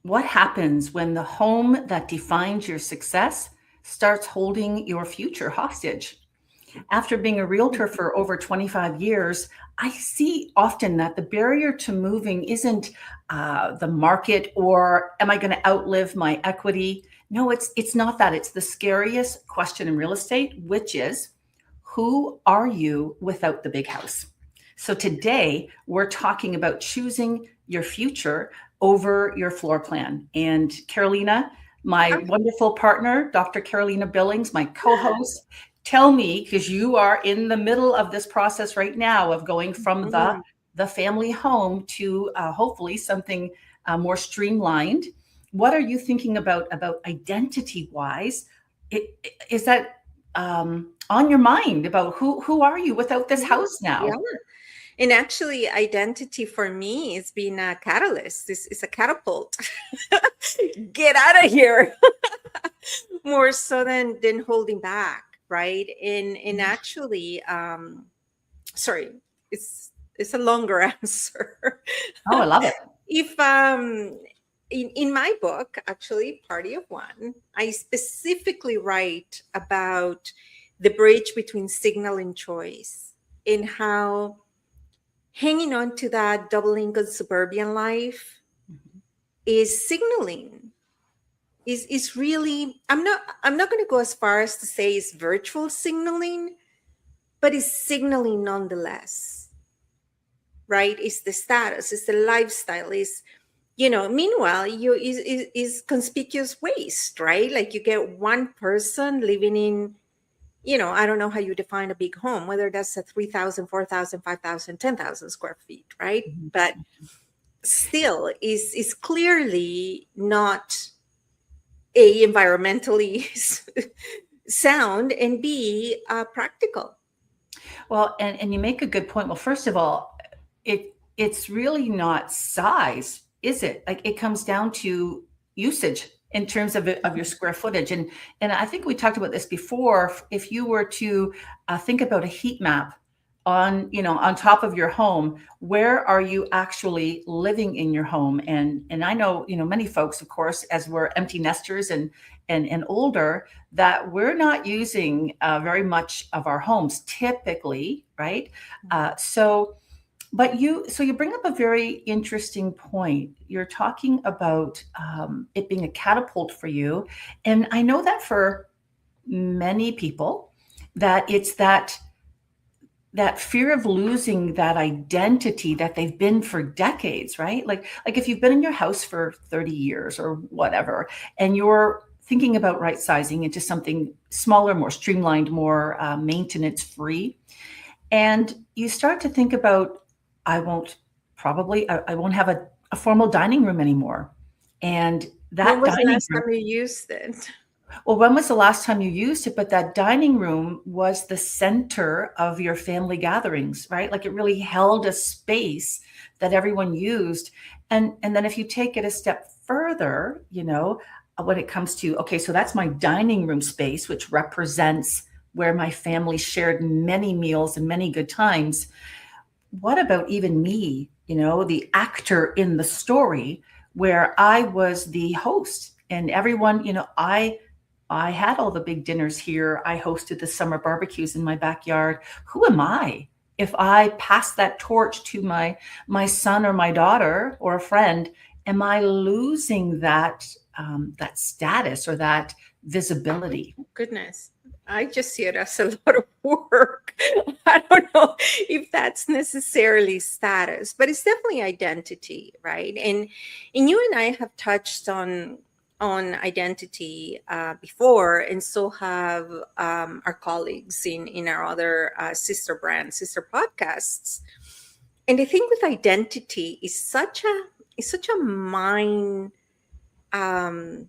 what happens when the home that defines your success starts holding your future hostage? After being a realtor for over 25 years, I see often that the barrier to moving isn't the market or am I going to outlive my equity? No, it's not that. It's the scariest question in real estate, which is who are you without the big house? So today we're talking about choosing your future over your floor plan. And Carolina, my wonderful partner, Dr. Carolina Billings, my co-host, tell me, because you are in the middle of this process right now of going from the family home to hopefully something more streamlined. What are you thinking about identity wise? Is that on your mind about who are you without this house Yeah. now? And actually, identity for me is being a catalyst. This is a catapult. Get out of here. More so than holding back, right? And actually, sorry, it's a longer answer. Oh, I love it. If in my book, actually, Party of One, I specifically write about the bridge between signal and choice, and how hanging on to that double income suburban life is signaling. Is really, I'm not going to go as far as to say it's virtual signaling, but it's signaling nonetheless, right? It's the status, it's the lifestyle, is, meanwhile you is conspicuous waste, right? Like you get one person living in, I don't know how you define a big home, whether that's a 3,000, 4,000, 5,000, 10,000 square feet, right? But still is clearly not a environmentally sound, and b practical. Well, and you make a good point. Well, first of all, it's really not size, is it? Like it comes down to usage in terms of your square footage. And I think we talked about this before. If you were to think about a heat map on top of your home, where are you actually living in your home? And I know, many folks, of course, as we're empty nesters and older, that we're not using very much of our homes typically, right? So you bring up a very interesting point. You're talking about it being a catapult for you, and I know that for many people, that it's that fear of losing that identity that they've been for decades, right? Like if you've been in your house for 30 years or whatever, and you're thinking about right sizing into something smaller, more streamlined, more maintenance free, and you start to think about, I won't have a formal dining room anymore. And When that was the dining last room, time you used it? well, when was the last time you used it? But that dining room was the center of your family gatherings, right? Like it really held a space that everyone used. And then if you take it a step further, when it comes to, okay, so that's my dining room space, which represents where my family shared many meals and many good times. What about even me, the actor in the story, where I was the host and everyone, I had all the big dinners here. I hosted the summer barbecues in my backyard. Who am I if I pass that torch to my son or my daughter or a friend? Am I losing that status or that visibility? Goodness, I just see it as a lot of work. I don't know if that's necessarily status, but it's definitely identity, right? And you and I have touched on identity before, and so have our colleagues in our other sister podcasts. And I think with identity is such a mind um,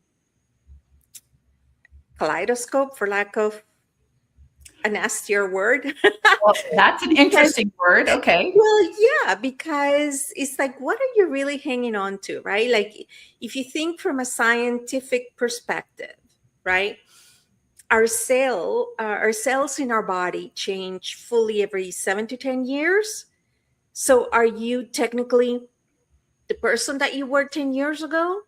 kaleidoscope, for lack of a nastier word. Well, that's an Because, interesting word. Okay. well, yeah, because it's like, what are you really hanging on to, right? Like, if you think from a scientific perspective, right? Our cells in our body change fully every 7 to 10 years. So, are you technically the person that you were 10 years ago?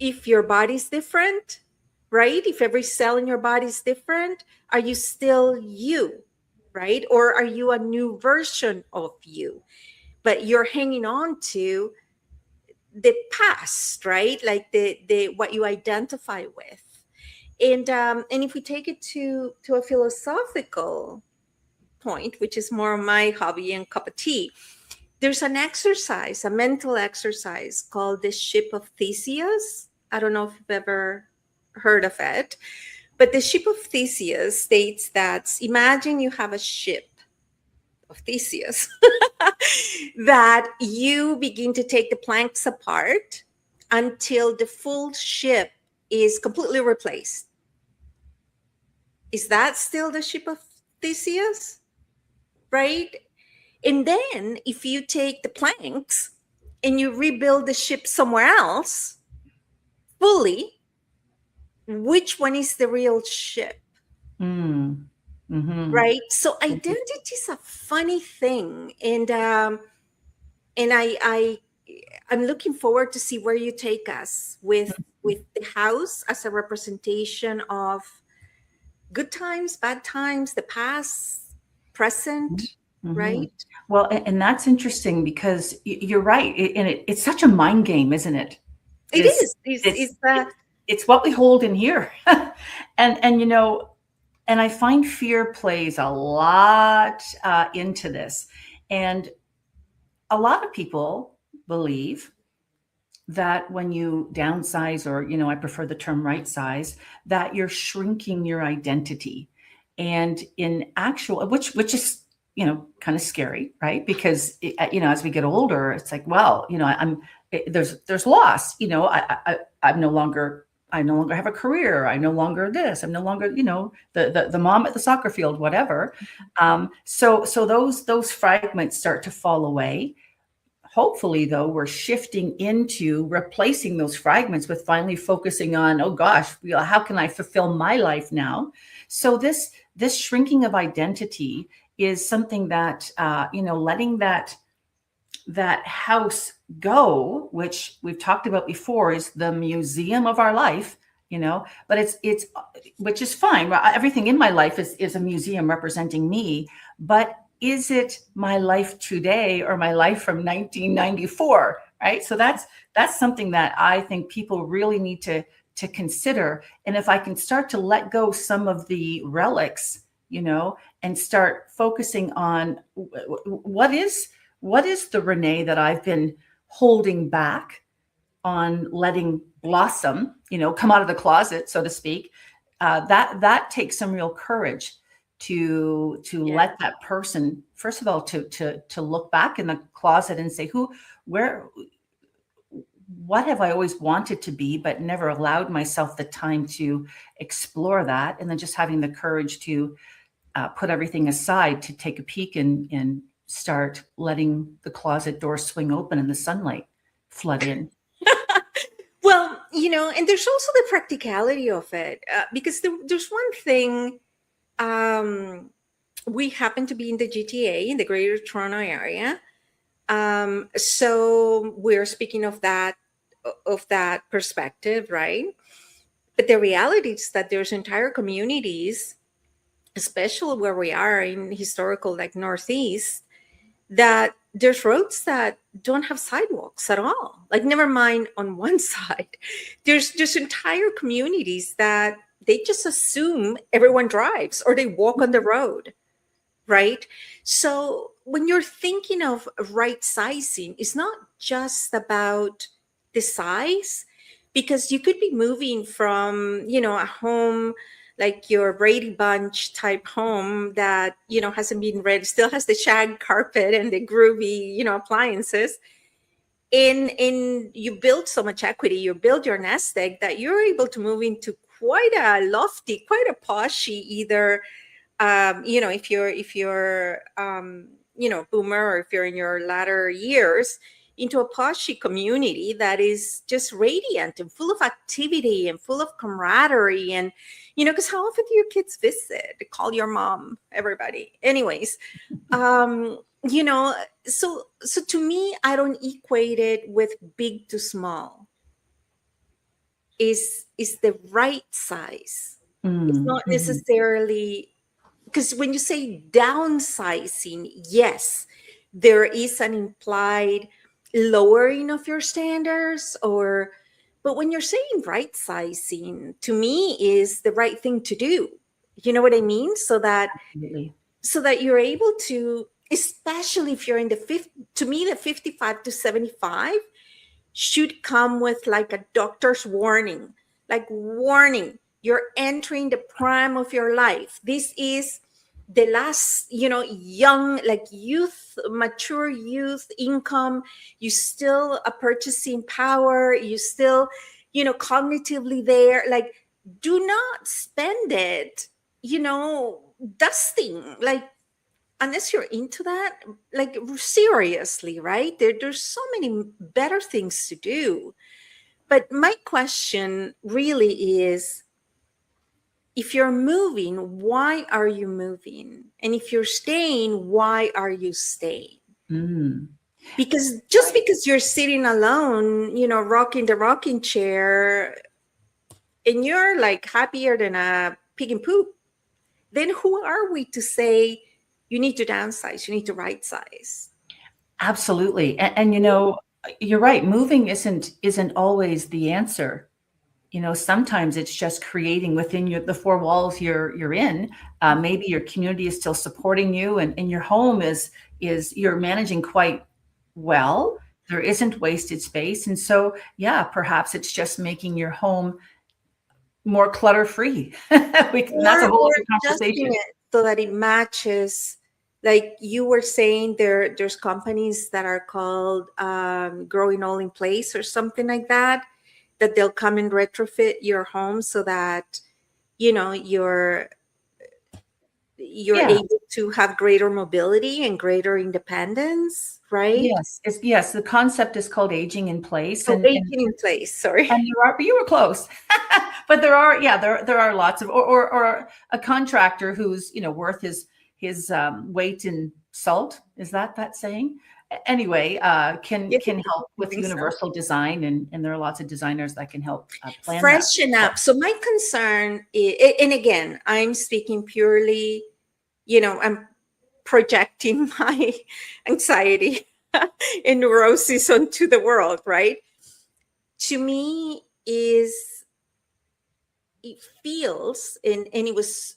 if your body's different, right? If every cell in your body is different, are you still you, right? Or are you a new version of you? But you're hanging on to the past, right? Like the what you identify with. And if we take it to a philosophical point, which is more my hobby and cup of tea, there's an exercise, a mental exercise called the ship of Theseus. I don't know if you've ever heard of it, but the ship of Theseus states that imagine you have a ship of Theseus that you begin to take the planks apart until the full ship is completely replaced. Is that still the ship of Theseus? Right? And then if you take the planks and you rebuild the ship somewhere else fully, which one is the real ship? Mm. Mm-hmm. Right? So identity is a funny thing. And I'm looking forward to see where you take us with the house as a representation of good times, bad times, the past, present, Mm-hmm. right? Well, and that's interesting because you're right. It's such a mind game, isn't it? It is. It's what we hold in here. And you know, and I find fear plays a lot into this. And a lot of people believe that when you downsize, or, you know, I prefer the term right size, that you're shrinking your identity. And in actual, which is, you know, kind of scary, right? Because, you know, as we get older, it's like, well, you know, there's loss, you know, I'm no longer, I no longer have a career. I no longer this. I'm no longer, you know, the mom at the soccer field, whatever. So those fragments start to fall away. Hopefully, though, we're shifting into replacing those fragments with finally focusing on, oh gosh, how can I fulfill my life now? So this shrinking of identity is something that, you know, letting that house go, which we've talked about before, is the museum of our life, you know, but it's which is fine. Everything in my life is a museum representing me, but is it my life today or my life from 1994? Right. So that's something that I think people really need to consider. And if I can start to let go some of the relics, you know, and start focusing on what is the Renee that I've been holding back on letting blossom, you know, come out of the closet, so to speak, that takes some real courage to let that person, first of all, to look back in the closet and say, what have I always wanted to be, but never allowed myself the time to explore that. And then just having the courage to put everything aside to take a peek and start letting the closet door swing open and the sunlight flood in. Well, you know, and there's also the practicality of it, because there's one thing. We happen to be in the GTA, in the Greater Toronto area, so we're speaking of that perspective, right? But the reality is that there's entire communities, especially where we are in historical, like Northeast, that there's roads that don't have sidewalks at all. Like, never mind on one side. There's just entire communities that they just assume everyone drives or they walk on the road, right? So when you're thinking of right sizing, it's not just about the size, because you could be moving from, you know, a home like your Brady Bunch type home that, you know, hasn't been ready, still has the shag carpet and the groovy, you know, appliances. And you build so much equity, you build your nest egg, that you're able to move into quite a lofty, quite a poshy, either, you know, if you're you know, boomer, or if you're in your latter years, into a poshy community that is just radiant and full of activity and full of camaraderie. And, you know, because how often do your kids visit? Call your mom, everybody. Anyways, you know, so to me, I don't equate it with big to small. is the right size. It's not Mm-hmm. necessarily, because when you say downsizing, yes, there is an implied lowering of your standards, but when you're saying right sizing, to me is the right thing to do. You know what I mean? Absolutely. So that you're able to, especially if you're in the to me, the 55 to 75 should come with like a doctor's warning, like warning, you're entering the prime of your life. This is the last, young, like youth, mature youth income. You still a purchasing power. You still, cognitively there. Like, do not spend it, dusting, like, unless you're into that, like, seriously, right? There's so many better things to do. But my question really is, if you're moving, why are you moving? And if you're staying, why are you staying? Mm. Because just Right. because you're sitting alone, rocking the rocking chair, and you're like happier than a pig in poop, then who are we to say you need to downsize, you need to right size? Absolutely. And you're right. Moving isn't always the answer. Sometimes it's just creating within the four walls you're in. Maybe your community is still supporting you, and your home is you're managing quite well. There isn't wasted space, and so yeah, perhaps it's just making your home more clutter free. That's a whole Or other adjusting conversation. it so that it matches. Like you were saying, there's companies that are called growing all in place or something like that, that they'll come and retrofit your home so that you're Yeah. able to have greater mobility and greater independence, right? Yes. The concept is called aging in place, Oh, and aging in place, sorry. there are, you were close, but there are lots of, or a contractor who's worth his weight in salt. Is that saying? Anyway, can Yeah, help I with think so. universal design, and there are lots of designers that can help plan that. Freshen up. So my concern is, and again, I'm speaking purely, I'm projecting my anxiety and neurosis onto the world, right? To me, it feels, and it was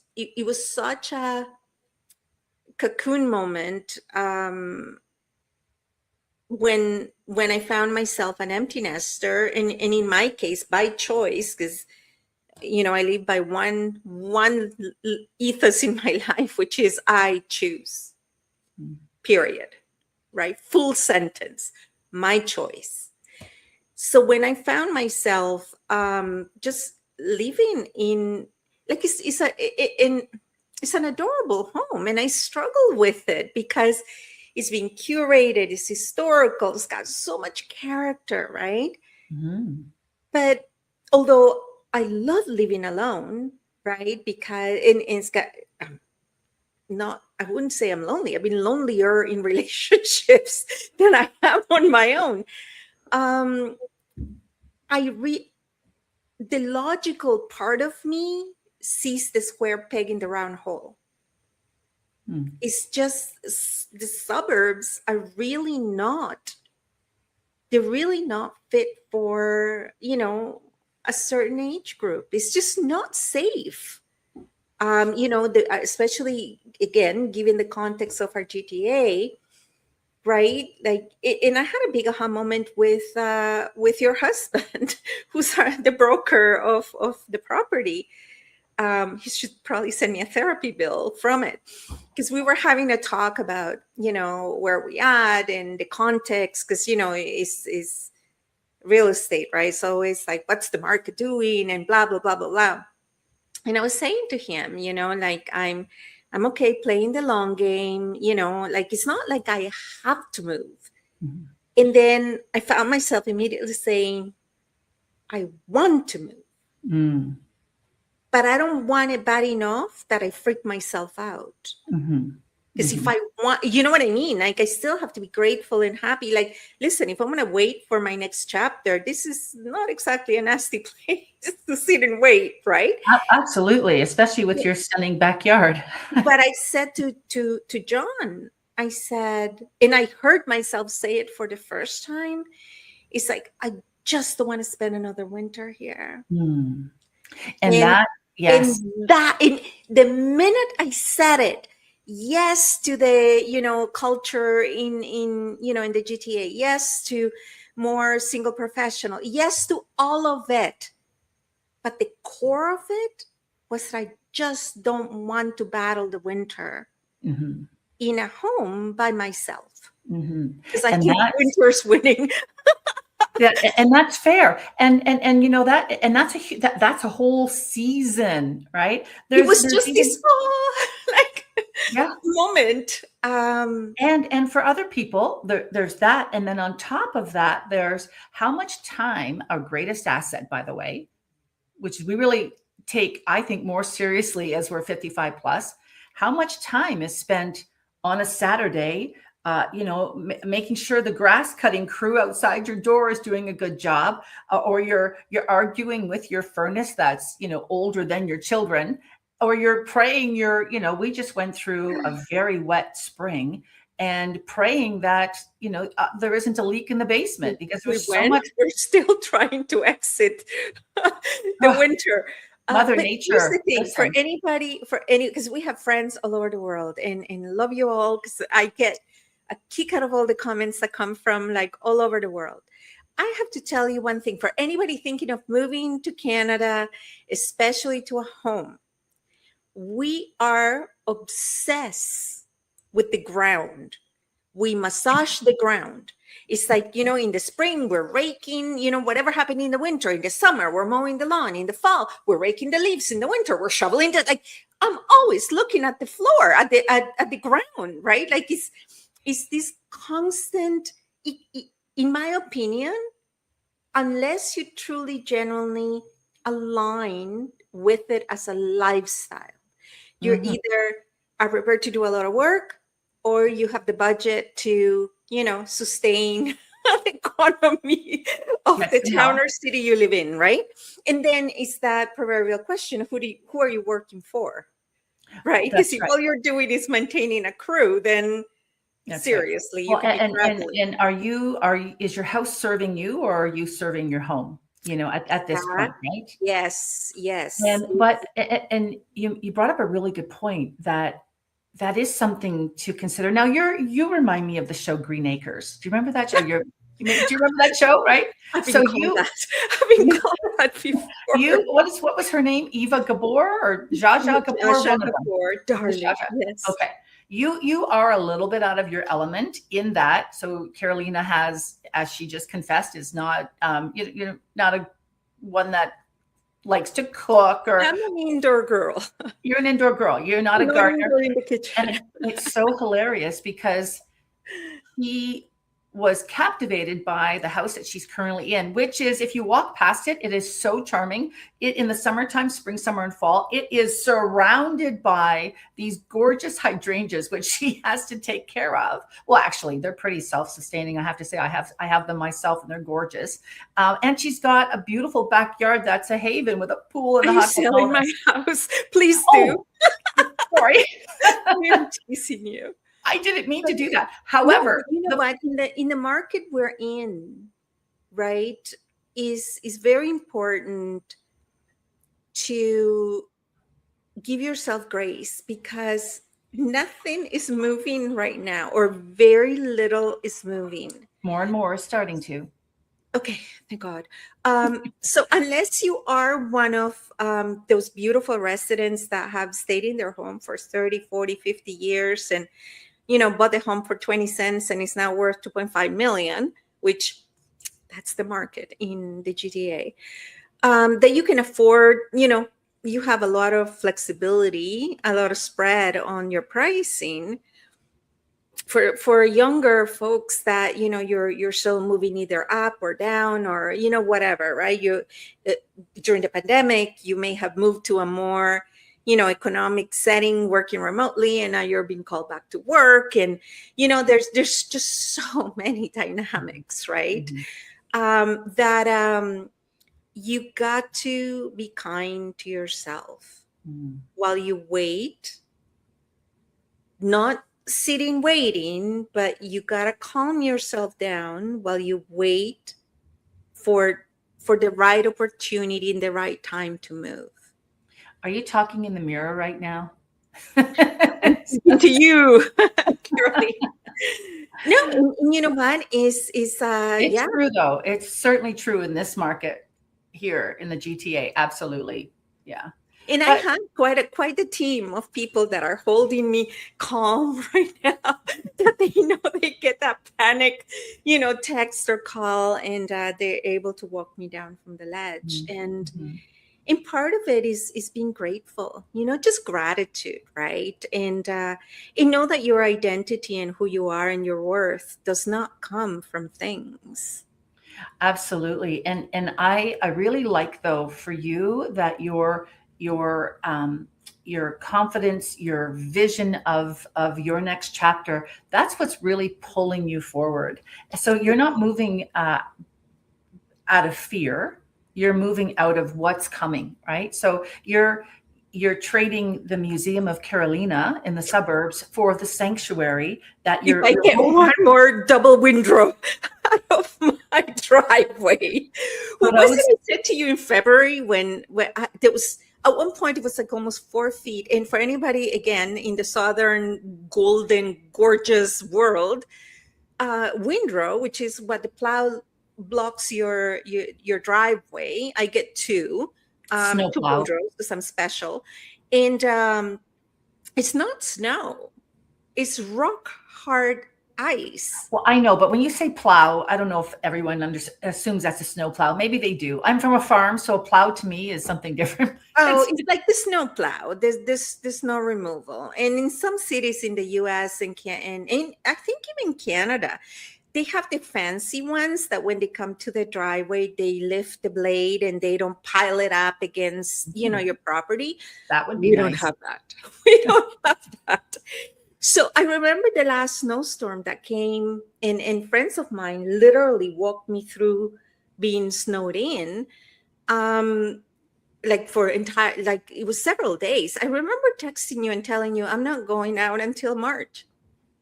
such a cocoon moment, when I found myself an empty nester, and in my case by choice, because I live by one ethos in my life, which is I choose, Mm. period, right? Full sentence, my choice. So when I found myself just living in, like, it's an adorable home, and I struggle with it because it's being curated, it's historical, it's got so much character, right? Mhm. But although I love living alone, right? Because and it's got, not, I wouldn't say I'm lonely. I've been lonelier in relationships than I am on my own. Um, I re The logical part of me sees the square peg in the round hole. Mm. It's just the suburbs are really not. They're really not fit for a certain age group. It's just not safe. Especially again, given the context of our GTA, right? Like, and I had a big aha moment with your husband, who's the broker of the property. He should probably send me a therapy bill from it, because we were having a talk about where we at and the context, because is real estate, right? So it's like, what's the market doing, and blah blah blah blah blah. And I was saying to him, like, I'm okay playing the long game, like, it's not like I have to move. Mhm. And then I found myself immediately saying, I want to move, Mm. but I don't want it bad enough that I freak myself out. Mhm. Because if I want, you know what I mean? Like, I still have to be grateful and happy. Like, listen, if I'm going to wait for my next chapter, this is not exactly a nasty place to sit and wait, right? Absolutely, especially with your stunning backyard. But I said to John, I said, and I heard myself say it for the first time, it's like, I just don't want to spend another winter here. And And that, yes. And that, in the minute I said it, yes to the culture in in the GTA, yes to more single professional, yes to all of it, but the core of it was that I just don't want to battle the winter in a home by myself, because I think winter's winning. And that's fair, and you know that, and that's a whole season, right? It was just this moment. And for other people, there's that, and then on top of that, there's how much time, our greatest asset, by the way, which we really take, I think, more seriously as we're 55 plus. How much time is spent on a Saturday? Making sure the grass cutting crew outside your door is doing a good job, or you're arguing with your furnace that's older than your children, or you're praying we just went through a very wet spring and praying that there isn't a leak in the basement because there's so much. We're still trying to exit the winter. Mother Nature. Here's the thing, for anybody, because we have friends all over the world, and love you all, because I get a kick out of all the comments that come from like all over the world. I have to tell you one thing, for anybody thinking of moving to Canada, especially to a home, we are obsessed with the ground. We massage the ground. It's like, in the spring, we're raking, whatever happened in the winter. In the summer, we're mowing the lawn. In the fall, we're raking the leaves. In the winter, we're shoveling I'm always looking at the floor, at the ground, right? Like it's this constant, in my opinion, unless you truly, genuinely align with it as a lifestyle, you're either are prepared to do a lot of work, or you have the budget to, sustain the economy of the town or city you live in, right? And then it's that proverbial question: who are you working for, right? Because if all you're doing is maintaining a crew, then seriously, you can be and is your house serving you, or are you serving your home? At this point, right? Yes. And you brought up a really good point that is something to consider. Now you remind me of the show Green Acres. Do you remember that show? Do you remember that show? Right. I've been called that before. What was her name? Eva Gabor or Jaja Gabor? Darling. Yes. Okay. You are a little bit out of your element in that. So Carolina has, as she just confessed, is not you're not a one that likes to cook, or I'm an indoor girl. You're an indoor girl. You're not a gardener. In the kitchen. And it's so hilarious because he was captivated by the house that she's currently in, which is, if you walk past it, it is so charming. In the summertime, spring, summer, and fall, it is surrounded by these gorgeous hydrangeas, which she has to take care of. Well, actually, they're pretty self-sustaining. I have to say, I have them myself, and they're gorgeous. And she's got a beautiful backyard that's a haven with a pool and a hot tub. Selling my house, please do. Sorry, I'm teasing you. I didn't mean to do that. However, you know what? In the market we're in, right, is very important to give yourself grace, because nothing is moving right now, or very little is moving. More and more is starting to. Okay, thank God. So unless you are one of those beautiful residents that have stayed in their home for 30, 40, 50 years and bought the home for 20 cents and is now worth 2.5 million, which that's the market in the GTA, that you can afford, you have a lot of flexibility, a lot of spread on your pricing. For younger folks that, you're still moving either up or down, or, whatever, right? During the pandemic, you may have moved to a more, economic setting, working remotely, and now you're being called back to work. And, there's just so many dynamics, right? That you got to be kind to yourself while you wait, not sitting waiting, but you got to calm yourself down while you wait for the right opportunity and the right time to move. Are you talking in the mirror right now? To you, Caroline. No, you know what is It's yeah. true though. It's certainly true in this market here in the GTA. Absolutely. Yeah. And I have quite a team of people that are holding me calm right now, that they know they get that panic, text or call, and they're able to walk me down from the ledge. And part of it is being grateful, just gratitude, right? And know that your identity and who you are and your worth does not come from things. Absolutely. And I really like though for you that your confidence, your vision of your next chapter, that's what's really pulling you forward. So you're not moving out of fear, you're moving out of what's coming, right? So you're trading the Museum of Carolina in the suburbs for the sanctuary that you're. If I get one more double windrow out of my driveway. What was it I said to you in February when there was, at one point, it was like almost 4 feet. And for anybody, again, in the southern golden, gorgeous world, windrow, which is what the plow blocks your driveway. I get two windrows because I'm special. And it's not snow. It's rock hard ice. Well, I know, but when you say plow, I don't know if everyone assumes that's a snow plow. Maybe they do. I'm from a farm, so a plow to me is something different. Oh, it's like the snow plow. There's snow removal, and in some cities in the U.S. and I think even Canada, they have the fancy ones that when they come to the driveway, they lift the blade and they don't pile it up against your property. That would be We nice. don't have that. We don't have that. So I remember the last snowstorm that came, and friends of mine literally walked me through being snowed in, like it was several days. I remember texting you and telling you, I'm not going out until March.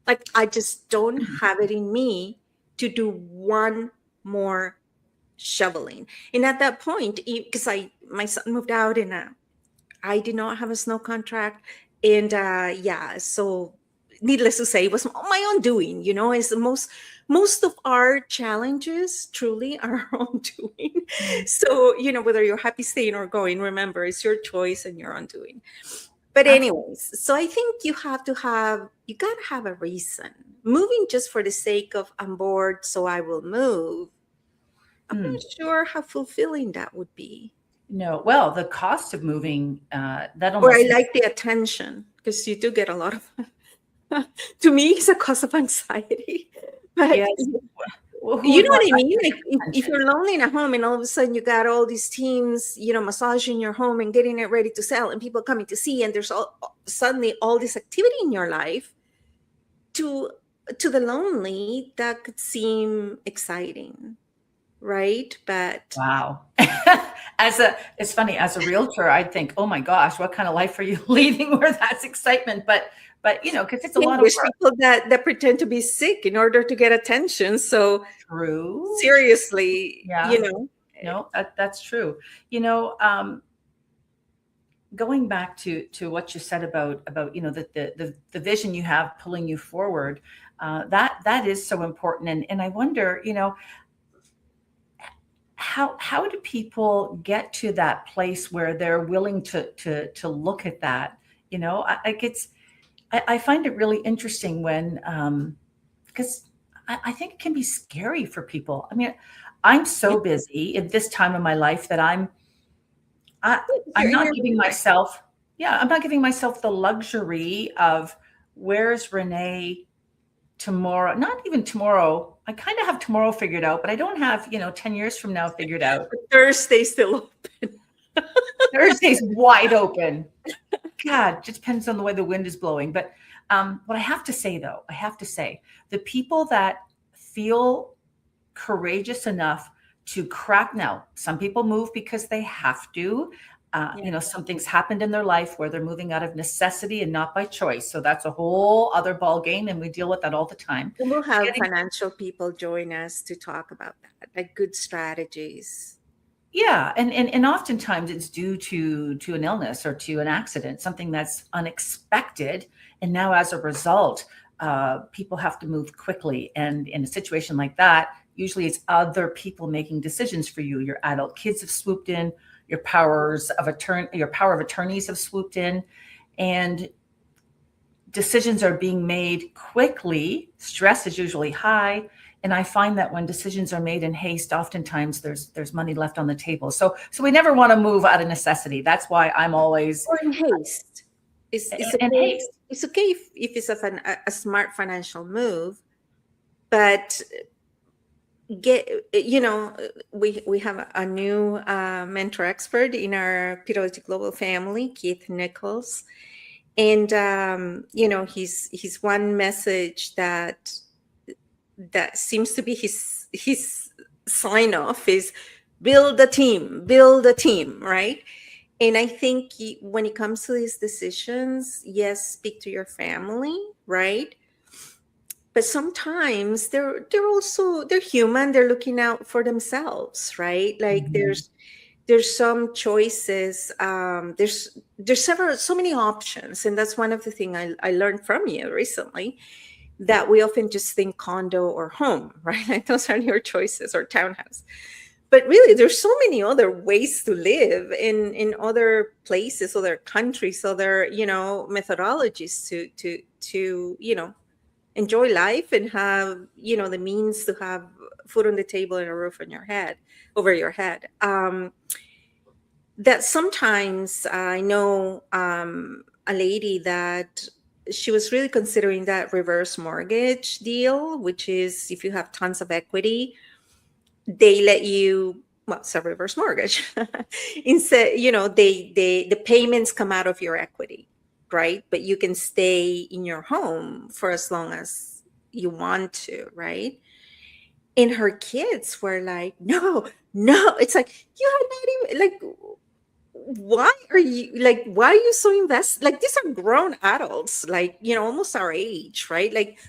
Like, I just don't have it in me to do one more shoveling. And at that point, because my son moved out and I did not have a snow contract. And so needless to say, it was my own doing, it's most of our challenges truly are our own doing. So, whether you're happy staying or going, remember, it's your choice and your own doing. But anyways, so I think you got to have a reason. Moving just for the sake of I'm bored, so I will move. I'm not sure how fulfilling that would be. No, well, the cost of moving, that Or I like the attention, because you do get a lot of, to me, it's a cause of anxiety. But yes. You know what I mean? Like, if you're lonely at home and all of a sudden you got all these teams, massaging your home and getting it ready to sell and people coming to see, and there's suddenly all this activity in your life, to the lonely, that could seem exciting, right? But wow. It's funny, as a realtor, I'd think, oh my gosh, what kind of life are you leading where that's excitement? But because it's a lot of work. People that pretend to be sick in order to get attention. So true. Seriously, No, that's true. Going back to what you said about the vision you have pulling you forward, that is so important. And I wonder, how do people get to that place where they're willing to look at that? I find it really interesting when, because I think it can be scary for people. I mean, I'm so busy at this time of my life that I'm not giving myself the luxury of where's Renee tomorrow. Not even tomorrow. I kind of have tomorrow figured out, but I don't have 10 years from now figured out. Thursday's still open. Thursday's wide open. yeah, it just depends on the way the wind is blowing. But what I have to say, though, the people that feel courageous enough to crack, now, some people move because they have to. Something's happened in their life where they're moving out of necessity and not by choice. So that's a whole other ball game, and we deal with that all the time. And we'll have financial people join us to talk about that, like good strategies. Yeah, and oftentimes it's due to an illness or to an accident, something that's unexpected, and now as a result, people have to move quickly. And in a situation like that, usually it's other people making decisions for you. Your adult kids have swooped in, your power of attorneys have swooped in, and decisions are being made quickly. Stress is usually high. And I find that when decisions are made in haste, oftentimes there's money left on the table. So we never want to move out of necessity. That's why I'm always or in haste. It's okay. It's okay if it's a smart financial move, but we have a new mentor expert in our PWT Global family, Keith Nichols, and his one message that seems to be his sign off is build a team, right? And I think when it comes to these decisions, yes, speak to your family, right? But sometimes they're human. They're looking out for themselves, right? Like there's some choices. There's so many options, and that's one of the things I learned from you recently. That we often just think condo or home, right? Like those are your choices, or townhouse. But really, there's so many other ways to live in other places, other countries, other methodologies to enjoy life and have the means to have food on the table and a roof on over your head. That sometimes I know a lady that she was really considering that reverse mortgage deal, which is if you have tons of equity, they let you, well, it's a reverse mortgage. Instead, the payments come out of your equity, right? But you can stay in your home for as long as you want to, right? And her kids were like, no. It's like, you are not even like, why are you so invested? Like, these are grown adults, like, almost our age, right? Like,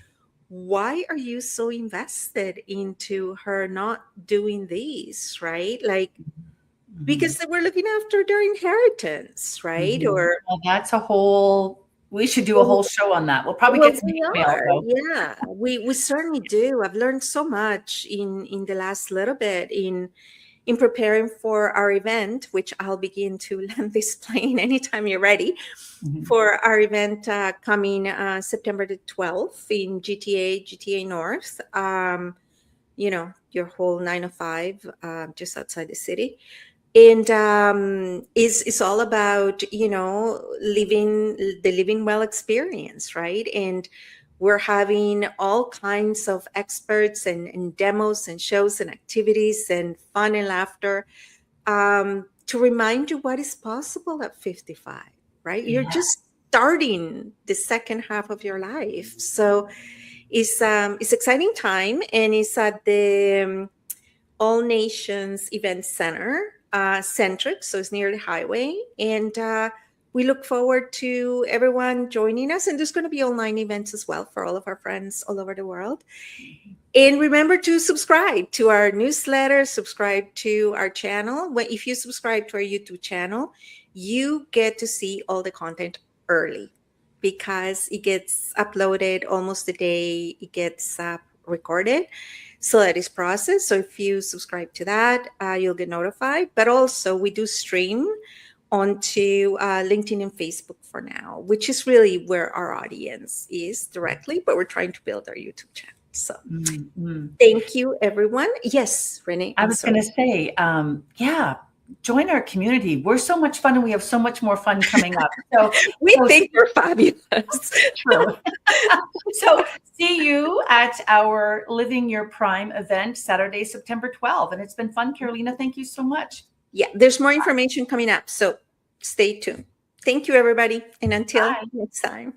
why are you so invested into her not doing these, right? Like, because they were looking after their inheritance, right? Or we should do a whole show on that. We'll probably get some email, though. Yeah, we certainly do. I've learned so much in the last little bit in preparing for our event, which I'll begin to land this plane anytime you're ready, for our event coming September the 12th in GTA North. Your whole 9 to 5, just outside the city. And it's all about, living the living well experience, right? And we're having all kinds of experts and demos and shows and activities and fun and laughter to remind you what is possible at 55, right? You're just starting the second half of your life. So it's exciting time, and it's at the All Nations Event Center, centric, so it's near the highway. And we look forward to everyone joining us. And there's going to be online events as well for all of our friends all over the world. And remember to subscribe to our newsletter, subscribe to our channel. If you subscribe to our YouTube channel, you get to see all the content early because it gets uploaded almost the day it gets recorded. So that is processed. So if you subscribe to that, you'll get notified. But also we do stream onto LinkedIn and Facebook for now, which is really where our audience is directly, but we're trying to build our YouTube channel. So thank you, everyone. Yes, Renee. I was going to say, join our community. We're so much fun, and we have so much more fun coming up. So we think we're fabulous. True. So see you at our Living Your Prime event, Saturday, September 12th. And it's been fun, Carolina. Thank you so much. Yeah, there's more information coming up, so stay tuned. Thank you, everybody. And until Bye. next time.